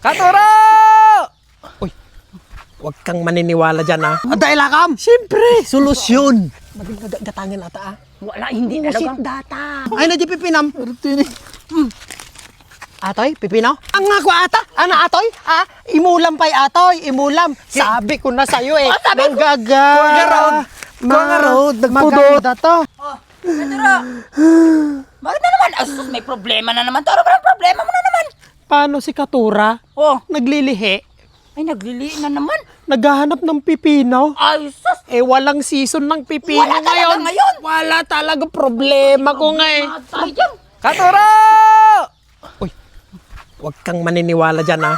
Katuro! Uy, huwag kang maniniwala dyan, ha? Dahil akam! Siyempre, solusyon. Gatangin ata, ah. Wala, hindi Musit talaga. data. Ay na di pipinam. Atoy, pipino? Ang nga ko ata. Ano, atoy? Ah, imulam pa'y atoy, imulam. Sabi ko na sa'yo, eh. sabi ko. Manggaga. Mga road, Maganda to. Katuro! Bakit na naman? Asus, may problema na naman. Toro, parang problema mo na naman. Paano si Katura? Oh, Naglilihi. ay naglili na naman. Naghahanap ng pipino. Ay, sus. Eh, walang season ng pipino Wala talaga ngayon. Wala talaga problema ko nga, eh. Matay dyan. Katura! Uy, huwag kang maniniwala dyan, ha?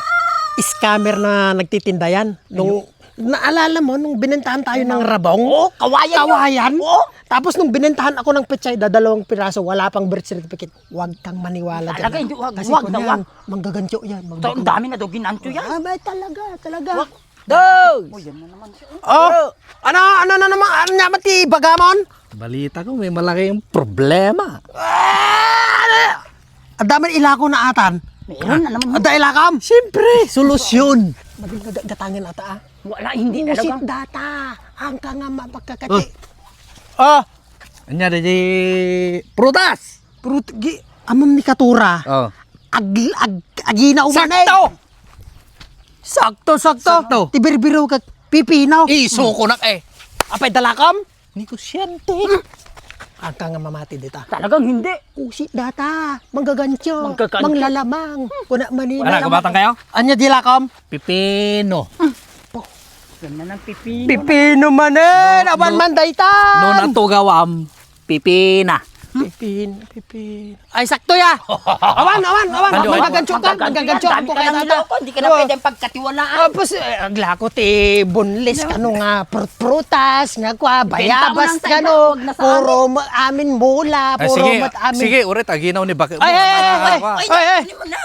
Scammer na nagtitinda yan. Nung, naalala mo, nung binentahan tayo ng rabong? Oh, kawayan yun. Kawayan? Oo. Tapos nung binentahan ako ng pechay, 2 piraso, wala pang birth certificate. Huwag kang maniwala dyan. Talaga, ha? hindi, wag, Kasi wag kung na yan, wag. manggagansyo yan. Ito, ang dami na daw ginanto yan. Ah, ba, talaga. Wag. Dos! Oh, yan na naman siya. Oh, ano na naman, ano naman ti Bagamon? Balita ko may malaking problema. Ang dami ilako na atan. Meron na naman. Dahil akam! Siyempre, solusyon. Gatangin ata, ah. Wala, hindi Musit talaga. data. Ang ka nga mapagkakati. Oh, Anya di prutas. amam ni Katura. Oh. Agina umanay. Sakto. Sakto. Tibirbiro ka pipinaw. Iso ko na eh. Apay dalakam? Negosyante. Ang ka nga mamati dita. Talagang hindi. Kusit data. Manggagansyo. Manggagansyo. Manglalamang. Kuna manina. Wala kumatang kayo? Anya dilakam? Pipino. Ganyan ang pipino. Pipino manen. Aban man No daytan. natugawam. Pipina. Pipin. Ay sakto ya. Awan. Manggagansyo ka. Manggagansyo ka Dami po ka kaya nang tata. niloko. Hindi ka na pwedeng pagkatiwalaan. Tapos, aglako ti boneless kano nga prutas nga kwa bayabas Benta mo lang sa kano iba, wag na sa puro amin mula Ay, puro sige, mat amin. sige, urit, aginaw ni Bakit. Ay. Ay, mo na.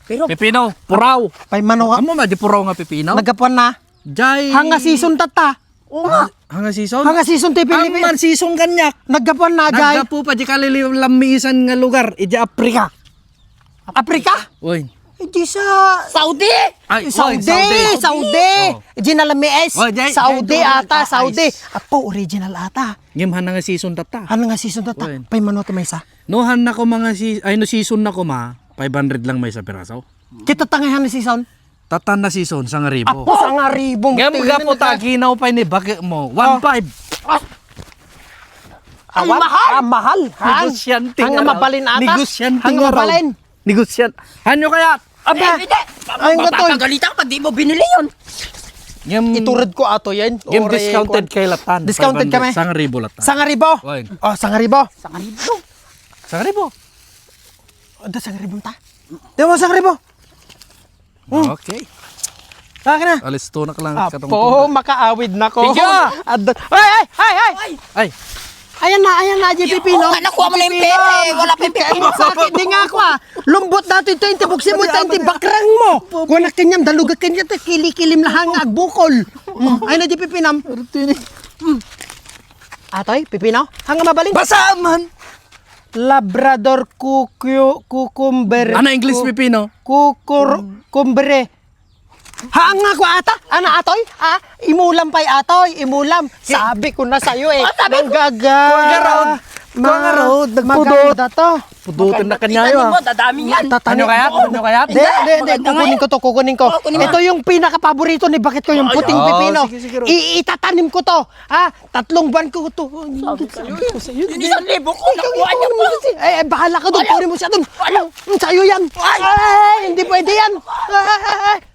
Pero, Pipino, puraw. Pay mano Amo ma di puraw nga pipino? nagapuan na. Jay. Hanga season tata. oo nga. Hanga season? Hanga season ti Ang Pilipinas. man season kanyak. Nagapuan na jay. Naggapo pa di kalilamisan nga lugar. Iji Afrika. Afrika? Uy. Di sa Saudi! Ay, Saudi. Oh. Original MS. Oh, jay- Saudi jay- ata, jay- Saudi. Apo original ata. Gimhan nga season tata. Ano nga season tata? Oy. Pay mano ti may sa. Nohan na ko mga no season na ko ma. 500 lang may sa piraso. Kita tangahan ni season. Tatan na season sa nga ribo. Apo sa nga ribong. Gapo ta ginaw pa ni Bakit mo. 1.5. Ang mahal. Ang mahal. Negosyante Ang nga raw. mabalin ata. Negosyante Ang nga raw. mabalin. Negosyante. Hanyo kaya? Aba! Hindi! Ay, nga to. Mapapagalitan ka pag di mo binili yun. Game, Iturad ko ato yan. game Ore, discounted kay Latan. Discounted 500. kami. Sa nga ribo Latan. Sa nga ribo. Oy. Oh, sa nga ribo. Sa kanito. Sa nga ribo. Ano sa nga ribo ta? Di mo sa nga ribo. Okay. Sa akin na. Alis to na ka lang. Apo, makaawid na ko. Tingyo! Ay! Ay. Ayan na, JPP, no? Oo nga, nakuha mo na yung pera eh. Wala pa yung pipino. Sa akin, di nga ako Lumbot natin 20, buksin mo 20, bakrang mo. Kung kanyang dalugat kanya, kili-kilim lahang agbukol. Ay na, JPP, nam. Atoy, pipino? Hanga mabalin? Basa man! Labrador cucumber. Ano English pipino? Cucumber. Haang nga ko ata? Ano atoy? Ha? Imulam pa'y atoy, imulam. Sabi ko na sa'yo eh. Manggaga. Mga road. Maganda to. Pudutin na kanya Itanim yun. mo, dadami yan. Ano kaya? Ano kaya? Hindi, kukunin ko to, kukunin ko. Oo, kunin mo. Ito yung pinaka-paborito ni Bakit ko, yung puting oh, pipino. sige. Itatanim ko to. Ha? 3 buwan ko to. Yung 1,000 ko, nakuha niya pa. Bahala ka doon, kunin mo siya doon. Sa'yo yan. Ay! Ay, hindi pwede yan. Ay.